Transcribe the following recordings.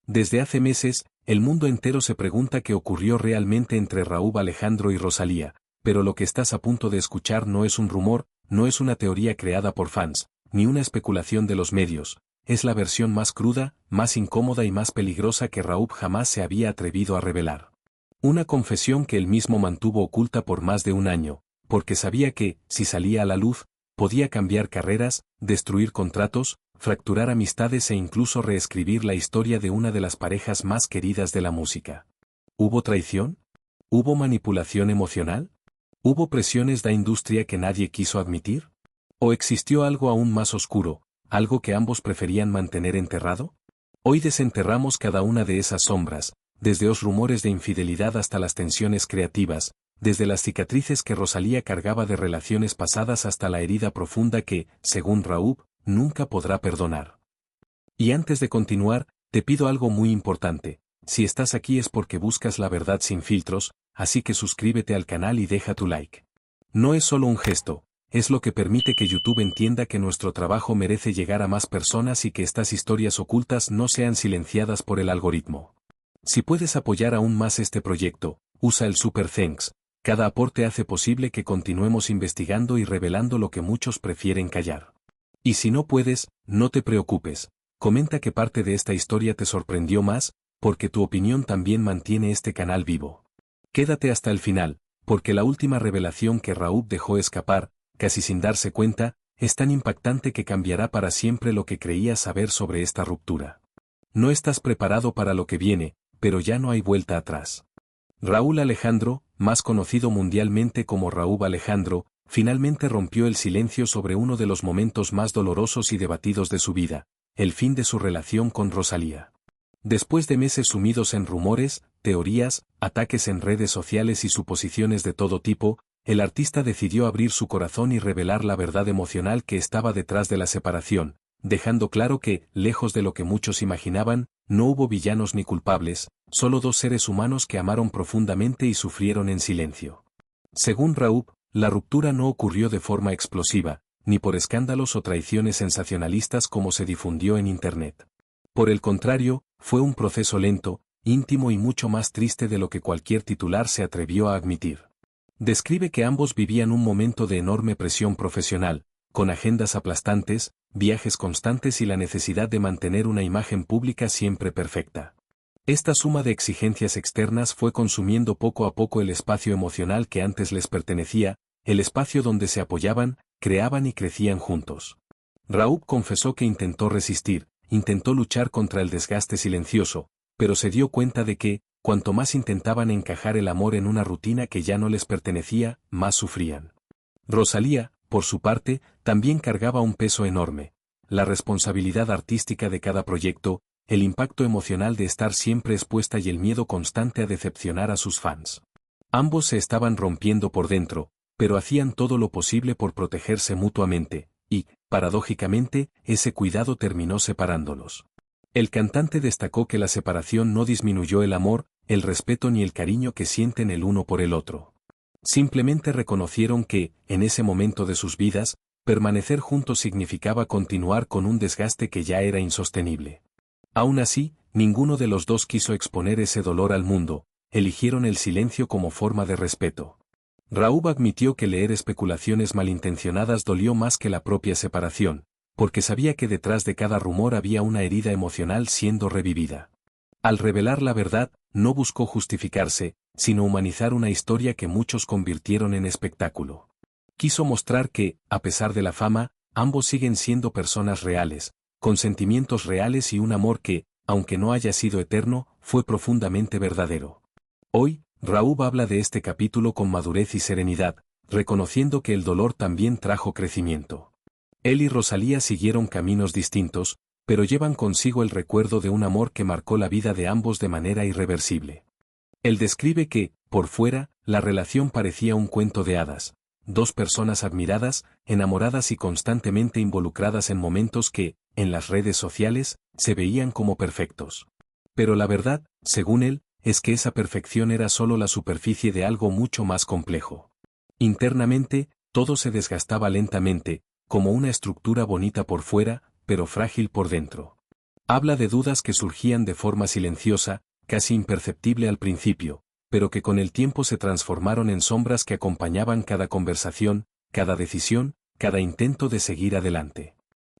Desde hace meses, el mundo entero se pregunta qué ocurrió realmente entre Rauw Alejandro y Rosalía, pero lo que estás a punto de escuchar no es un rumor, no es una teoría creada por fans, ni una especulación de los medios, es la versión más cruda, más incómoda y más peligrosa que Rauw jamás se había atrevido a revelar. Una confesión que él mismo mantuvo oculta por más de un año, porque sabía que, si salía a la luz, podía cambiar carreras, destruir contratos, fracturar amistades e incluso reescribir la historia de una de las parejas más queridas de la música. ¿Hubo traición? ¿Hubo manipulación emocional? ¿Hubo presiones de la industria que nadie quiso admitir? ¿O existió algo aún más oscuro, algo que ambos preferían mantener enterrado? Hoy desenterramos cada una de esas sombras, desde los rumores de infidelidad hasta las tensiones creativas, desde las cicatrices que Rosalía cargaba de relaciones pasadas hasta la herida profunda que, según Rauw, nunca podrá perdonar. Y antes de continuar, te pido algo muy importante. Si estás aquí es porque buscas la verdad sin filtros, así que suscríbete al canal y deja tu like. No es solo un gesto, es lo que permite que YouTube entienda que nuestro trabajo merece llegar a más personas y que estas historias ocultas no sean silenciadas por el algoritmo. Si puedes apoyar aún más este proyecto, usa el Super Thanks. Cada aporte hace posible que continuemos investigando y revelando lo que muchos prefieren callar. Y si no puedes, no te preocupes, comenta qué parte de esta historia te sorprendió más, porque tu opinión también mantiene este canal vivo. Quédate hasta el final, porque la última revelación que Rauw dejó escapar, casi sin darse cuenta, es tan impactante que cambiará para siempre lo que creías saber sobre esta ruptura. No estás preparado para lo que viene, pero ya no hay vuelta atrás. Rauw Alejandro, más conocido mundialmente como Rauw Alejandro, finalmente rompió el silencio sobre uno de los momentos más dolorosos y debatidos de su vida, el fin de su relación con Rosalía. Después de meses sumidos en rumores, teorías, ataques en redes sociales y suposiciones de todo tipo, el artista decidió abrir su corazón y revelar la verdad emocional que estaba detrás de la separación, dejando claro que, lejos de lo que muchos imaginaban, no hubo villanos ni culpables, solo dos seres humanos que amaron profundamente y sufrieron en silencio. Según Rauw, la ruptura no ocurrió de forma explosiva, ni por escándalos o traiciones sensacionalistas como se difundió en Internet. Por el contrario, fue un proceso lento, íntimo y mucho más triste de lo que cualquier titular se atrevió a admitir. Describe que ambos vivían un momento de enorme presión profesional, con agendas aplastantes, viajes constantes y la necesidad de mantener una imagen pública siempre perfecta. Esta suma de exigencias externas fue consumiendo poco a poco el espacio emocional que antes les pertenecía, el espacio donde se apoyaban, creaban y crecían juntos. Rauw confesó que intentó resistir, intentó luchar contra el desgaste silencioso, pero se dio cuenta de que, cuanto más intentaban encajar el amor en una rutina que ya no les pertenecía, más sufrían. Rosalía, por su parte, también cargaba un peso enorme, la responsabilidad artística de cada proyecto, el impacto emocional de estar siempre expuesta y el miedo constante a decepcionar a sus fans. Ambos se estaban rompiendo por dentro, pero hacían todo lo posible por protegerse mutuamente, y, paradójicamente, ese cuidado terminó separándolos. El cantante destacó que la separación no disminuyó el amor, el respeto ni el cariño que sienten el uno por el otro. Simplemente reconocieron que, en ese momento de sus vidas, permanecer juntos significaba continuar con un desgaste que ya era insostenible. Aún así, ninguno de los dos quiso exponer ese dolor al mundo, eligieron el silencio como forma de respeto. Rauw admitió que leer especulaciones malintencionadas dolió más que la propia separación, porque sabía que detrás de cada rumor había una herida emocional siendo revivida. Al revelar la verdad, no buscó justificarse, sino humanizar una historia que muchos convirtieron en espectáculo. Quiso mostrar que, a pesar de la fama, ambos siguen siendo personas reales, con sentimientos reales y un amor que, aunque no haya sido eterno, fue profundamente verdadero. Hoy, Rauw habla de este capítulo con madurez y serenidad, reconociendo que el dolor también trajo crecimiento. Él y Rosalía siguieron caminos distintos, pero llevan consigo el recuerdo de un amor que marcó la vida de ambos de manera irreversible. Él describe que, por fuera, la relación parecía un cuento de hadas, dos personas admiradas, enamoradas y constantemente involucradas en momentos que, en las redes sociales, se veían como perfectos. Pero la verdad, según él, es que esa perfección era solo la superficie de algo mucho más complejo. Internamente, todo se desgastaba lentamente, como una estructura bonita por fuera, pero frágil por dentro. Habla de dudas que surgían de forma silenciosa, casi imperceptible al principio, pero que con el tiempo se transformaron en sombras que acompañaban cada conversación, cada decisión, cada intento de seguir adelante.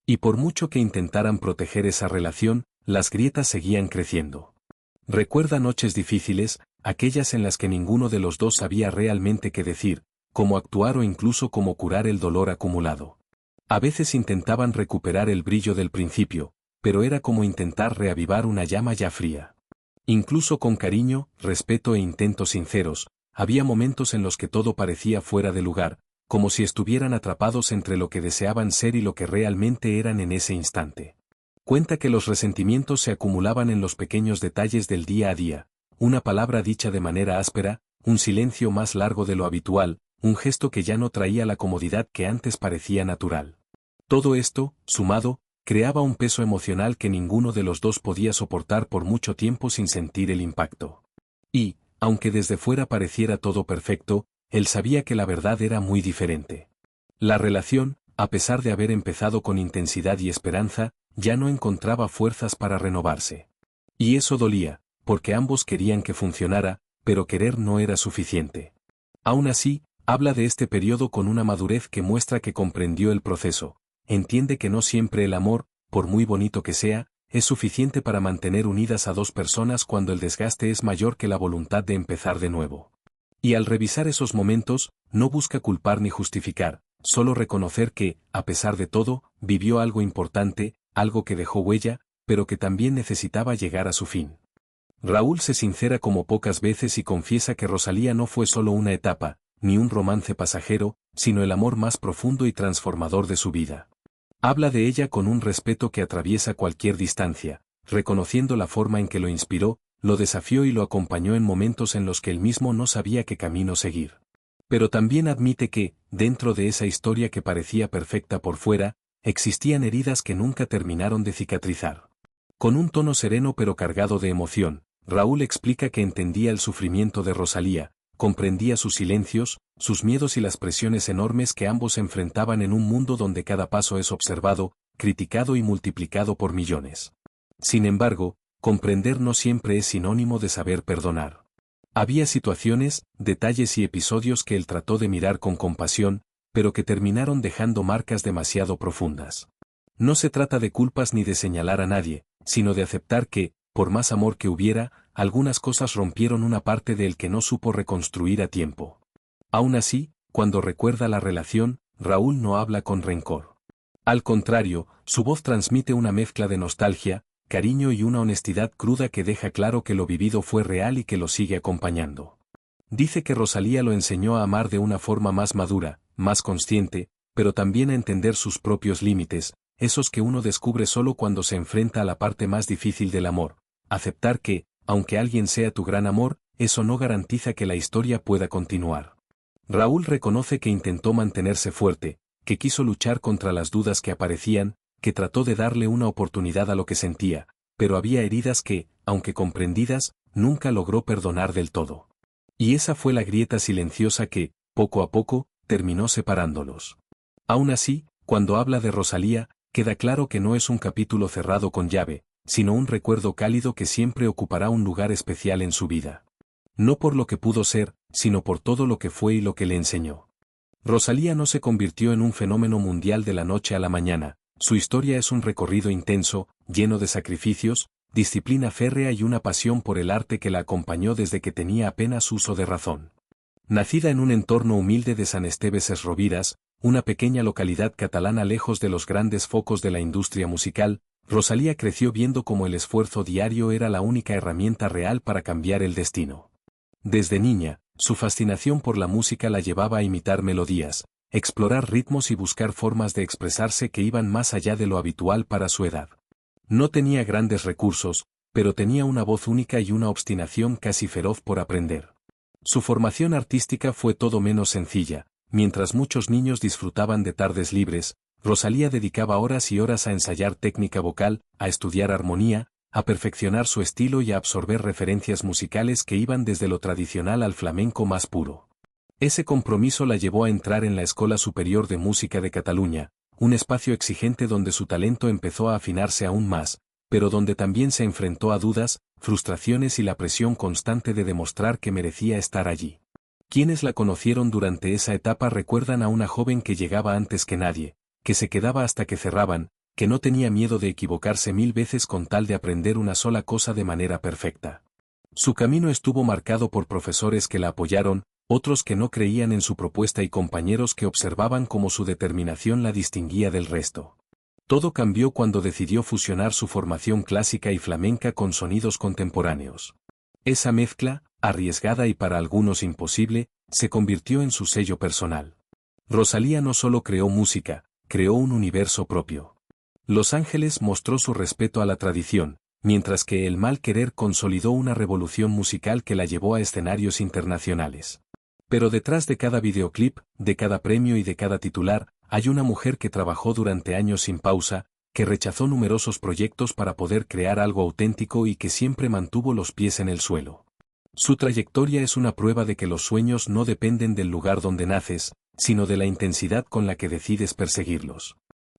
Y por mucho que intentaran proteger esa relación, las grietas seguían creciendo. Recuerda noches difíciles, aquellas en las que ninguno de los dos sabía realmente qué decir, cómo actuar o incluso cómo curar el dolor acumulado. A veces intentaban recuperar el brillo del principio, pero era como intentar reavivar una llama ya fría. Incluso con cariño, respeto e intentos sinceros, había momentos en los que todo parecía fuera de lugar, como si estuvieran atrapados entre lo que deseaban ser y lo que realmente eran en ese instante. Cuenta que los resentimientos se acumulaban en los pequeños detalles del día a día, una palabra dicha de manera áspera, un silencio más largo de lo habitual, un gesto que ya no traía la comodidad que antes parecía natural. Todo esto, sumado, creaba un peso emocional que ninguno de los dos podía soportar por mucho tiempo sin sentir el impacto. Y, aunque desde fuera pareciera todo perfecto, él sabía que la verdad era muy diferente. La relación, a pesar de haber empezado con intensidad y esperanza, ya no encontraba fuerzas para renovarse. Y eso dolía, porque ambos querían que funcionara, pero querer no era suficiente. Aún así, habla de este periodo con una madurez que muestra que comprendió el proceso. Entiende que no siempre el amor, por muy bonito que sea, es suficiente para mantener unidas a dos personas cuando el desgaste es mayor que la voluntad de empezar de nuevo. Y al revisar esos momentos, no busca culpar ni justificar, solo reconocer que, a pesar de todo, vivió algo importante, algo que dejó huella, pero que también necesitaba llegar a su fin. Raúl se sincera como pocas veces y confiesa que Rosalía no fue solo una etapa, ni un romance pasajero, sino el amor más profundo y transformador de su vida. Habla de ella con un respeto que atraviesa cualquier distancia, reconociendo la forma en que lo inspiró, lo desafió y lo acompañó en momentos en los que él mismo no sabía qué camino seguir. Pero también admite que, dentro de esa historia que parecía perfecta por fuera, existían heridas que nunca terminaron de cicatrizar. Con un tono sereno pero cargado de emoción, Raúl explica que entendía el sufrimiento de Rosalía, comprendía sus silencios, sus miedos y las presiones enormes que ambos enfrentaban en un mundo donde cada paso es observado, criticado y multiplicado por millones. Sin embargo, comprender no siempre es sinónimo de saber perdonar. Había situaciones, detalles y episodios que él trató de mirar con compasión, pero que terminaron dejando marcas demasiado profundas. No se trata de culpas ni de señalar a nadie, sino de aceptar que, por más amor que hubiera, algunas cosas rompieron una parte de él que no supo reconstruir a tiempo. Aún así, cuando recuerda la relación, Raúl no habla con rencor. Al contrario, su voz transmite una mezcla de nostalgia, cariño y una honestidad cruda que deja claro que lo vivido fue real y que lo sigue acompañando. Dice que Rosalía lo enseñó a amar de una forma más madura, más consciente, pero también a entender sus propios límites, esos que uno descubre solo cuando se enfrenta a la parte más difícil del amor, aceptar que, aunque alguien sea tu gran amor, eso no garantiza que la historia pueda continuar. Raúl reconoce que intentó mantenerse fuerte, que quiso luchar contra las dudas que aparecían, que trató de darle una oportunidad a lo que sentía, pero había heridas que, aunque comprendidas, nunca logró perdonar del todo. Y esa fue la grieta silenciosa que, poco a poco, terminó separándolos. Aún así, cuando habla de Rosalía, queda claro que no es un capítulo cerrado con llave, sino un recuerdo cálido que siempre ocupará un lugar especial en su vida. No por lo que pudo ser, sino por todo lo que fue y lo que le enseñó. Rosalía no se convirtió en un fenómeno mundial de la noche a la mañana, su historia es un recorrido intenso, lleno de sacrificios, disciplina férrea y una pasión por el arte que la acompañó desde que tenía apenas uso de razón. Nacida en un entorno humilde de San Esteve Ses Rovires, una pequeña localidad catalana lejos de los grandes focos de la industria musical, Rosalía creció viendo cómo el esfuerzo diario era la única herramienta real para cambiar el destino. Desde niña, su fascinación por la música la llevaba a imitar melodías, explorar ritmos y buscar formas de expresarse que iban más allá de lo habitual para su edad. No tenía grandes recursos, pero tenía una voz única y una obstinación casi feroz por aprender. Su formación artística fue todo menos sencilla. Mientras muchos niños disfrutaban de tardes libres, Rosalía dedicaba horas y horas a ensayar técnica vocal, a estudiar armonía, a perfeccionar su estilo y a absorber referencias musicales que iban desde lo tradicional al flamenco más puro. Ese compromiso la llevó a entrar en la Escola Superior de Música de Cataluña, un espacio exigente donde su talento empezó a afinarse aún más, pero donde también se enfrentó a dudas, frustraciones y la presión constante de demostrar que merecía estar allí. Quienes la conocieron durante esa etapa recuerdan a una joven que llegaba antes que nadie, que se quedaba hasta que cerraban, que no tenía miedo de equivocarse 1000 veces con tal de aprender una sola cosa de manera perfecta. Su camino estuvo marcado por profesores que la apoyaron, otros que no creían en su propuesta y compañeros que observaban cómo su determinación la distinguía del resto. Todo cambió cuando decidió fusionar su formación clásica y flamenca con sonidos contemporáneos. Esa mezcla, arriesgada y para algunos imposible, se convirtió en su sello personal. Rosalía no solo creó música, creó un universo propio. Los Ángeles mostró su respeto a la tradición, mientras que El Mal Querer consolidó una revolución musical que la llevó a escenarios internacionales. Pero detrás de cada videoclip, de cada premio y de cada titular, hay una mujer que trabajó durante años sin pausa, que rechazó numerosos proyectos para poder crear algo auténtico y que siempre mantuvo los pies en el suelo. Su trayectoria es una prueba de que los sueños no dependen del lugar donde naces, sino de la intensidad con la que decides perseguirlos.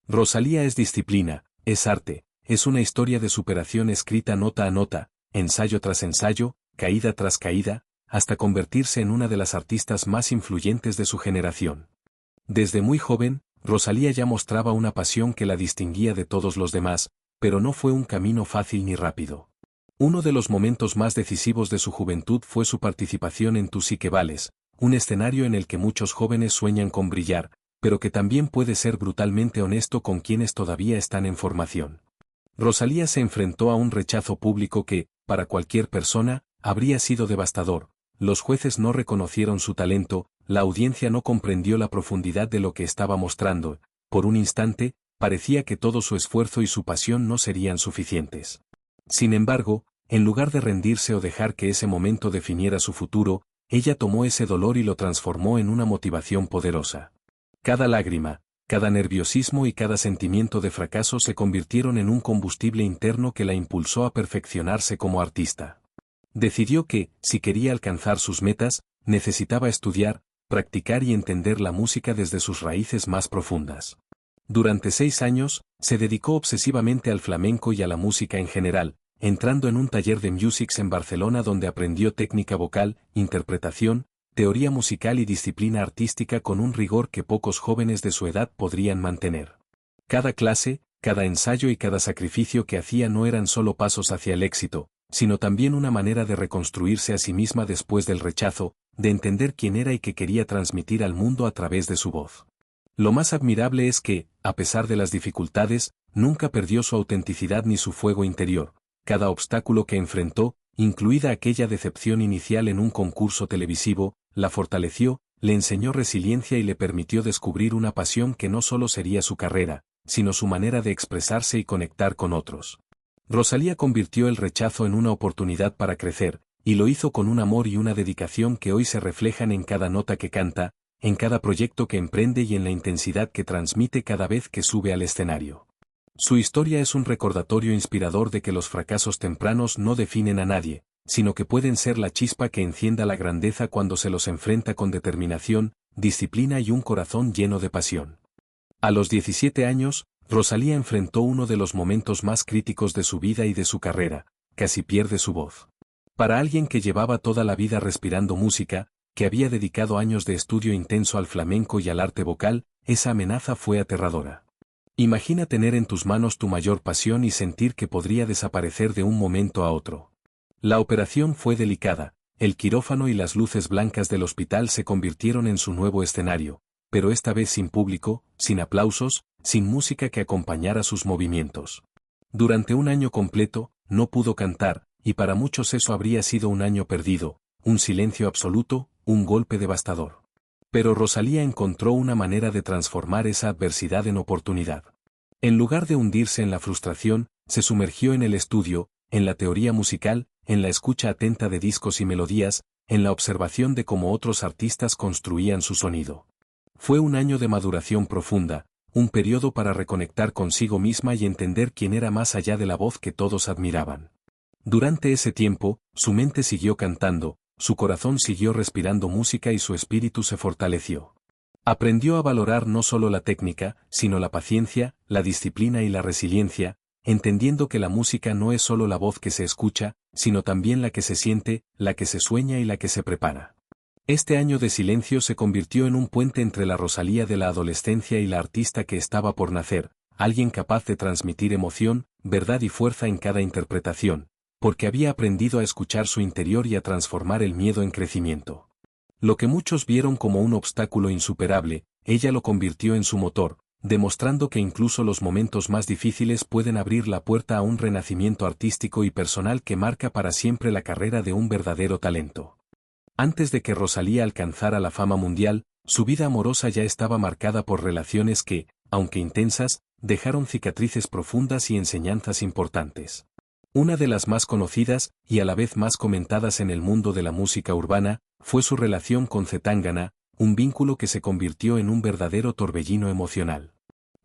Rosalía es disciplina, es arte, es una historia de superación escrita nota a nota, ensayo tras ensayo, caída tras caída, hasta convertirse en una de las artistas más influyentes de su generación. Desde muy joven, Rosalía ya mostraba una pasión que la distinguía de todos los demás, pero no fue un camino fácil ni rápido. Uno de los momentos más decisivos de su juventud fue su participación en Tú sí que vales, un escenario en el que muchos jóvenes sueñan con brillar, pero que también puede ser brutalmente honesto con quienes todavía están en formación. Rosalía se enfrentó a un rechazo público que, para cualquier persona, habría sido devastador. Los jueces no reconocieron su talento, la audiencia no comprendió la profundidad de lo que estaba mostrando, por un instante, parecía que todo su esfuerzo y su pasión no serían suficientes. Sin embargo, en lugar de rendirse o dejar que ese momento definiera su futuro, ella tomó ese dolor y lo transformó en una motivación poderosa. Cada lágrima, cada nerviosismo y cada sentimiento de fracaso se convirtieron en un combustible interno que la impulsó a perfeccionarse como artista. Decidió que, si quería alcanzar sus metas, necesitaba estudiar, practicar y entender la música desde sus raíces más profundas. Durante 6 años, se dedicó obsesivamente al flamenco y a la música en general, entrando en un taller de musics en Barcelona donde aprendió técnica vocal, interpretación, teoría musical y disciplina artística con un rigor que pocos jóvenes de su edad podrían mantener. Cada clase, cada ensayo y cada sacrificio que hacía no eran solo pasos hacia el éxito, sino también una manera de reconstruirse a sí misma después del rechazo, de entender quién era y qué quería transmitir al mundo a través de su voz. Lo más admirable es que, a pesar de las dificultades, nunca perdió su autenticidad ni su fuego interior. Cada obstáculo que enfrentó, incluida aquella decepción inicial en un concurso televisivo, la fortaleció, le enseñó resiliencia y le permitió descubrir una pasión que no solo sería su carrera, sino su manera de expresarse y conectar con otros. Rosalía convirtió el rechazo en una oportunidad para crecer, y lo hizo con un amor y una dedicación que hoy se reflejan en cada nota que canta, en cada proyecto que emprende y en la intensidad que transmite cada vez que sube al escenario. Su historia es un recordatorio inspirador de que los fracasos tempranos no definen a nadie, sino que pueden ser la chispa que encienda la grandeza cuando se los enfrenta con determinación, disciplina y un corazón lleno de pasión. A los 17 años, Rosalía enfrentó uno de los momentos más críticos de su vida y de su carrera, casi pierde su voz. Para alguien que llevaba toda la vida respirando música, que había dedicado años de estudio intenso al flamenco y al arte vocal, esa amenaza fue aterradora. Imagina tener en tus manos tu mayor pasión y sentir que podría desaparecer de un momento a otro. La operación fue delicada, el quirófano y las luces blancas del hospital se convirtieron en su nuevo escenario, pero esta vez sin público, sin aplausos, sin música que acompañara sus movimientos. Durante un año completo, no pudo cantar, y para muchos eso habría sido un año perdido, un silencio absoluto, un golpe devastador. Pero Rosalía encontró una manera de transformar esa adversidad en oportunidad. En lugar de hundirse en la frustración, se sumergió en el estudio, en la teoría musical, en la escucha atenta de discos y melodías, en la observación de cómo otros artistas construían su sonido. Fue un año de maduración profunda, un periodo para reconectar consigo misma y entender quién era más allá de la voz que todos admiraban. Durante ese tiempo, su mente siguió cantando, su corazón siguió respirando música y su espíritu se fortaleció. Aprendió a valorar no solo la técnica, sino la paciencia, la disciplina y la resiliencia, entendiendo que la música no es solo la voz que se escucha, sino también la que se siente, la que se sueña y la que se prepara. Este año de silencio se convirtió en un puente entre la Rosalía de la adolescencia y la artista que estaba por nacer, alguien capaz de transmitir emoción, verdad y fuerza en cada interpretación, porque había aprendido a escuchar su interior y a transformar el miedo en crecimiento. Lo que muchos vieron como un obstáculo insuperable, ella lo convirtió en su motor, demostrando que incluso los momentos más difíciles pueden abrir la puerta a un renacimiento artístico y personal que marca para siempre la carrera de un verdadero talento. Antes de que Rosalía alcanzara la fama mundial, su vida amorosa ya estaba marcada por relaciones que, aunque intensas, dejaron cicatrices profundas y enseñanzas importantes. Una de las más conocidas, y a la vez más comentadas en el mundo de la música urbana, fue su relación con Zetangana, un vínculo que se convirtió en un verdadero torbellino emocional.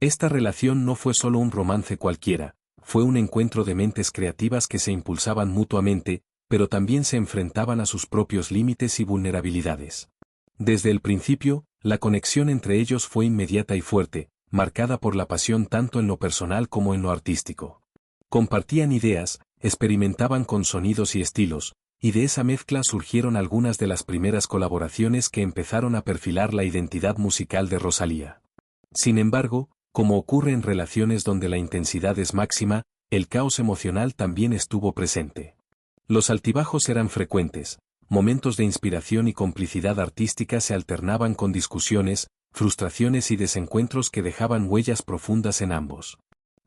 Esta relación no fue solo un romance cualquiera, fue un encuentro de mentes creativas que se impulsaban mutuamente, pero también se enfrentaban a sus propios límites y vulnerabilidades. Desde el principio, la conexión entre ellos fue inmediata y fuerte, marcada por la pasión tanto en lo personal como en lo artístico. Compartían ideas, experimentaban con sonidos y estilos, y de esa mezcla surgieron algunas de las primeras colaboraciones que empezaron a perfilar la identidad musical de Rosalía. Sin embargo, como ocurre en relaciones donde la intensidad es máxima, el caos emocional también estuvo presente. Los altibajos eran frecuentes, momentos de inspiración y complicidad artística se alternaban con discusiones, frustraciones y desencuentros que dejaban huellas profundas en ambos.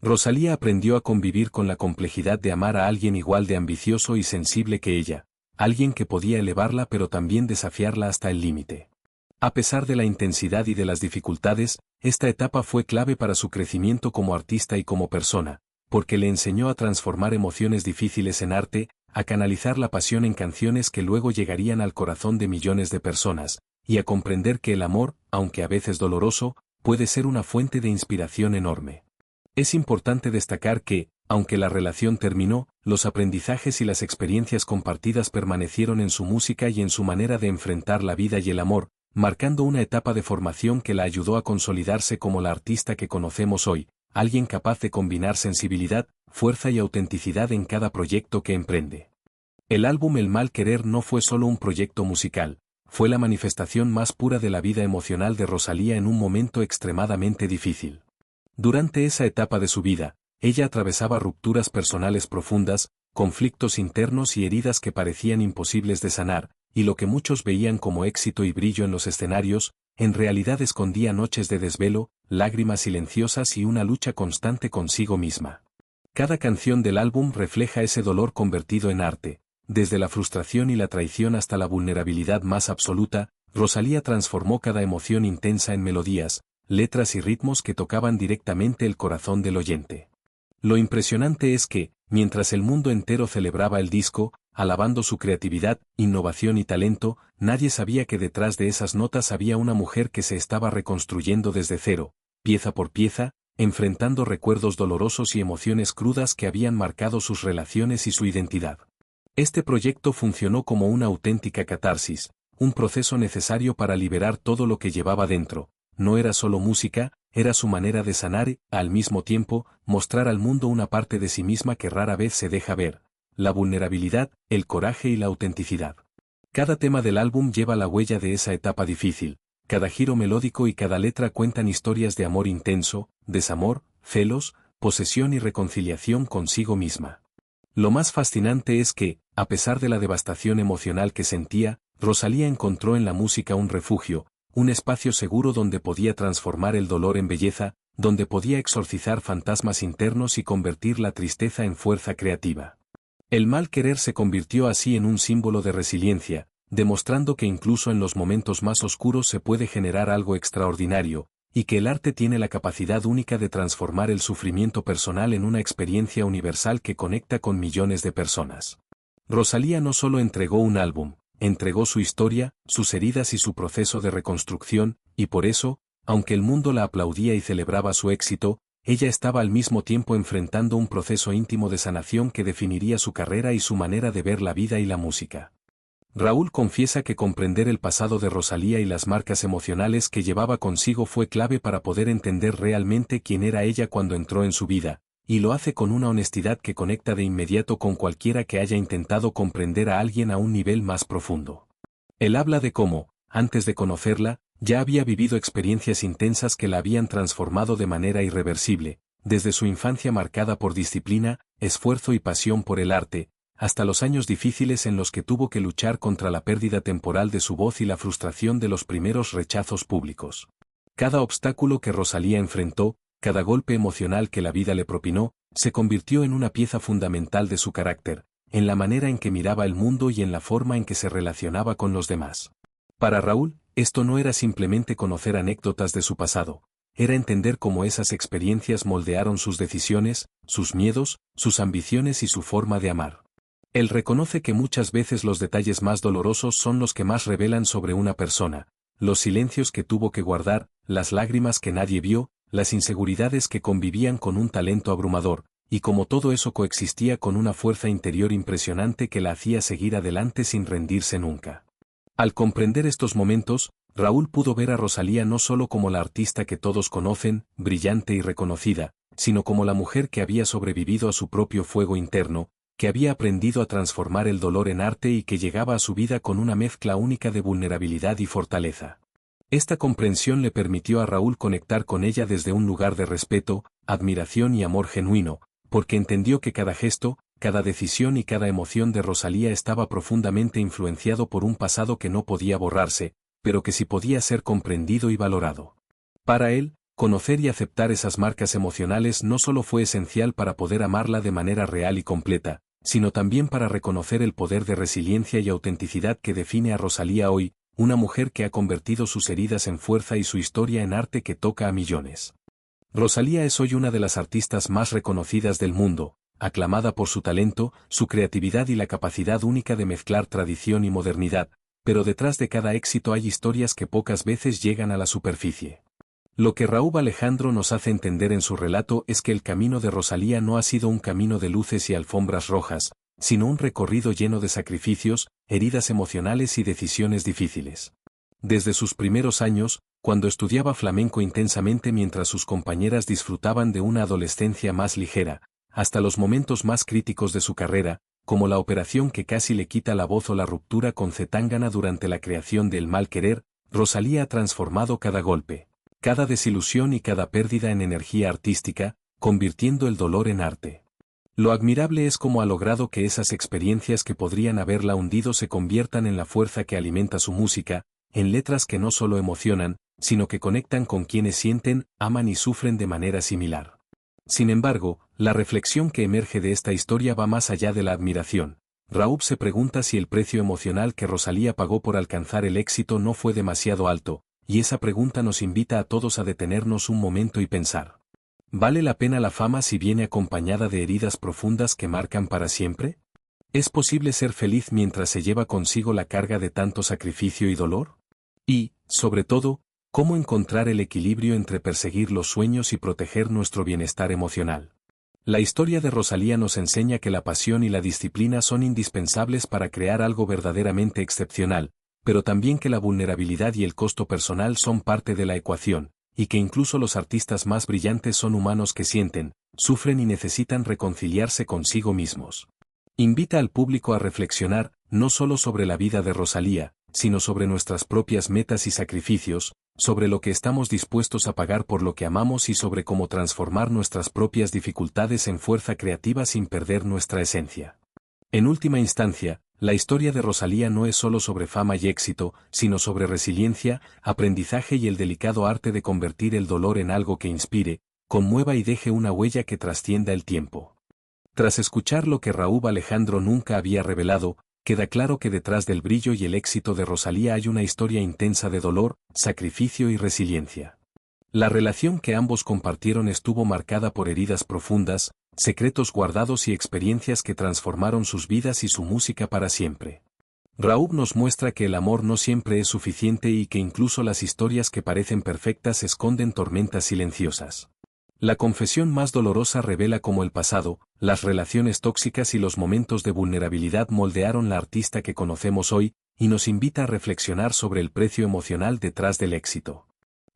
Rosalía aprendió a convivir con la complejidad de amar a alguien igual de ambicioso y sensible que ella, alguien que podía elevarla pero también desafiarla hasta el límite. A pesar de la intensidad y de las dificultades, esta etapa fue clave para su crecimiento como artista y como persona, porque le enseñó a transformar emociones difíciles en arte, a canalizar la pasión en canciones que luego llegarían al corazón de millones de personas, y a comprender que el amor, aunque a veces doloroso, puede ser una fuente de inspiración enorme. Es importante destacar que, aunque la relación terminó, los aprendizajes y las experiencias compartidas permanecieron en su música y en su manera de enfrentar la vida y el amor, marcando una etapa de formación que la ayudó a consolidarse como la artista que conocemos hoy, alguien capaz de combinar sensibilidad, fuerza y autenticidad en cada proyecto que emprende. El álbum El Mal Querer no fue solo un proyecto musical, fue la manifestación más pura de la vida emocional de Rosalía en un momento extremadamente difícil. Durante esa etapa de su vida, ella atravesaba rupturas personales profundas, conflictos internos y heridas que parecían imposibles de sanar, y lo que muchos veían como éxito y brillo en los escenarios, en realidad escondía noches de desvelo, lágrimas silenciosas y una lucha constante consigo misma. Cada canción del álbum refleja ese dolor convertido en arte, desde la frustración y la traición hasta la vulnerabilidad más absoluta. Rosalía transformó cada emoción intensa en melodías, letras y ritmos que tocaban directamente el corazón del oyente. Lo impresionante es que, mientras el mundo entero celebraba el disco, alabando su creatividad, innovación y talento, nadie sabía que detrás de esas notas había una mujer que se estaba reconstruyendo desde cero, pieza por pieza, enfrentando recuerdos dolorosos y emociones crudas que habían marcado sus relaciones y su identidad. Este proyecto funcionó como una auténtica catarsis, un proceso necesario para liberar todo lo que llevaba dentro. No era solo música, era su manera de sanar y, al mismo tiempo, mostrar al mundo una parte de sí misma que rara vez se deja ver: la vulnerabilidad, el coraje y la autenticidad. Cada tema del álbum lleva la huella de esa etapa difícil, cada giro melódico y cada letra cuentan historias de amor intenso, desamor, celos, posesión y reconciliación consigo misma. Lo más fascinante es que, a pesar de la devastación emocional que sentía, Rosalía encontró en la música un refugio, un espacio seguro donde podía transformar el dolor en belleza, donde podía exorcizar fantasmas internos y convertir la tristeza en fuerza creativa. El Mal Querer se convirtió así en un símbolo de resiliencia, demostrando que incluso en los momentos más oscuros se puede generar algo extraordinario, y que el arte tiene la capacidad única de transformar el sufrimiento personal en una experiencia universal que conecta con millones de personas. Rosalía no solo entregó un álbum, entregó su historia, sus heridas y su proceso de reconstrucción, y por eso, aunque el mundo la aplaudía y celebraba su éxito, ella estaba al mismo tiempo enfrentando un proceso íntimo de sanación que definiría su carrera y su manera de ver la vida y la música. Raúl confiesa que comprender el pasado de Rosalía y las marcas emocionales que llevaba consigo fue clave para poder entender realmente quién era ella cuando entró en su vida, y lo hace con una honestidad que conecta de inmediato con cualquiera que haya intentado comprender a alguien a un nivel más profundo. Él habla de cómo, antes de conocerla, ya había vivido experiencias intensas que la habían transformado de manera irreversible, desde su infancia marcada por disciplina, esfuerzo y pasión por el arte, hasta los años difíciles en los que tuvo que luchar contra la pérdida temporal de su voz y la frustración de los primeros rechazos públicos. Cada obstáculo que Rosalía enfrentó, cada golpe emocional que la vida le propinó, se convirtió en una pieza fundamental de su carácter, en la manera en que miraba el mundo y en la forma en que se relacionaba con los demás. Para Raúl, esto no era simplemente conocer anécdotas de su pasado, era entender cómo esas experiencias moldearon sus decisiones, sus miedos, sus ambiciones y su forma de amar. Él reconoce que muchas veces los detalles más dolorosos son los que más revelan sobre una persona, los silencios que tuvo que guardar, las lágrimas que nadie vio, las inseguridades que convivían con un talento abrumador, y cómo todo eso coexistía con una fuerza interior impresionante que la hacía seguir adelante sin rendirse nunca. Al comprender estos momentos, Raúl pudo ver a Rosalía no solo como la artista que todos conocen, brillante y reconocida, sino como la mujer que había sobrevivido a su propio fuego interno, que había aprendido a transformar el dolor en arte y que llegaba a su vida con una mezcla única de vulnerabilidad y fortaleza. Esta comprensión le permitió a Raúl conectar con ella desde un lugar de respeto, admiración y amor genuino, porque entendió que cada gesto, cada decisión y cada emoción de Rosalía estaba profundamente influenciado por un pasado que no podía borrarse, pero que sí podía ser comprendido y valorado. Para él, conocer y aceptar esas marcas emocionales no solo fue esencial para poder amarla de manera real y completa, sino también para reconocer el poder de resiliencia y autenticidad que define a Rosalía hoy, una mujer que ha convertido sus heridas en fuerza y su historia en arte que toca a millones. Rosalía es hoy una de las artistas más reconocidas del mundo, aclamada por su talento, su creatividad y la capacidad única de mezclar tradición y modernidad, pero detrás de cada éxito hay historias que pocas veces llegan a la superficie. Lo que Raúl Alejandro nos hace entender en su relato es que el camino de Rosalía no ha sido un camino de luces y alfombras rojas, sino un recorrido lleno de sacrificios, heridas emocionales y decisiones difíciles. Desde sus primeros años, cuando estudiaba flamenco intensamente mientras sus compañeras disfrutaban de una adolescencia más ligera, hasta los momentos más críticos de su carrera, como la operación que casi le quita la voz o la ruptura con Zetangana durante la creación de El Mal Querer, Rosalía ha transformado cada golpe, cada desilusión y cada pérdida en energía artística, convirtiendo el dolor en arte. Lo admirable es cómo ha logrado que esas experiencias que podrían haberla hundido se conviertan en la fuerza que alimenta su música, en letras que no solo emocionan, sino que conectan con quienes sienten, aman y sufren de manera similar. Sin embargo, la reflexión que emerge de esta historia va más allá de la admiración. Raúl se pregunta si el precio emocional que Rosalía pagó por alcanzar el éxito no fue demasiado alto, y esa pregunta nos invita a todos a detenernos un momento y pensar. ¿Vale la pena la fama si viene acompañada de heridas profundas que marcan para siempre? ¿Es posible ser feliz mientras se lleva consigo la carga de tanto sacrificio y dolor? Y, sobre todo, ¿cómo encontrar el equilibrio entre perseguir los sueños y proteger nuestro bienestar emocional? La historia de Rosalía nos enseña que la pasión y la disciplina son indispensables para crear algo verdaderamente excepcional, pero también que la vulnerabilidad y el costo personal son parte de la ecuación, y que incluso los artistas más brillantes son humanos que sienten, sufren y necesitan reconciliarse consigo mismos. Invita al público a reflexionar, no solo sobre la vida de Rosalía, sino sobre nuestras propias metas y sacrificios, sobre lo que estamos dispuestos a pagar por lo que amamos y sobre cómo transformar nuestras propias dificultades en fuerza creativa sin perder nuestra esencia. En última instancia, la historia de Rosalía no es solo sobre fama y éxito, sino sobre resiliencia, aprendizaje y el delicado arte de convertir el dolor en algo que inspire, conmueva y deje una huella que trascienda el tiempo. Tras escuchar lo que Raúl Alejandro nunca había revelado, queda claro que detrás del brillo y el éxito de Rosalía hay una historia intensa de dolor, sacrificio y resiliencia. La relación que ambos compartieron estuvo marcada por heridas profundas, secretos guardados y experiencias que transformaron sus vidas y su música para siempre. Raúl nos muestra que el amor no siempre es suficiente y que incluso las historias que parecen perfectas esconden tormentas silenciosas. La confesión más dolorosa revela cómo el pasado, las relaciones tóxicas y los momentos de vulnerabilidad moldearon la artista que conocemos hoy, y nos invita a reflexionar sobre el precio emocional detrás del éxito.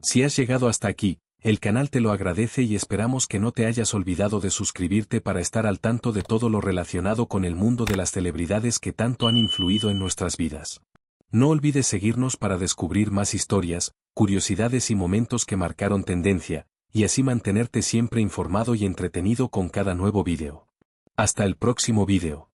Si has llegado hasta aquí, El canal te lo agradece y esperamos que no te hayas olvidado de suscribirte para estar al tanto de todo lo relacionado con el mundo de las celebridades que tanto han influido en nuestras vidas. No olvides seguirnos para descubrir más historias, curiosidades y momentos que marcaron tendencia, y así mantenerte siempre informado y entretenido con cada nuevo vídeo. Hasta el próximo vídeo.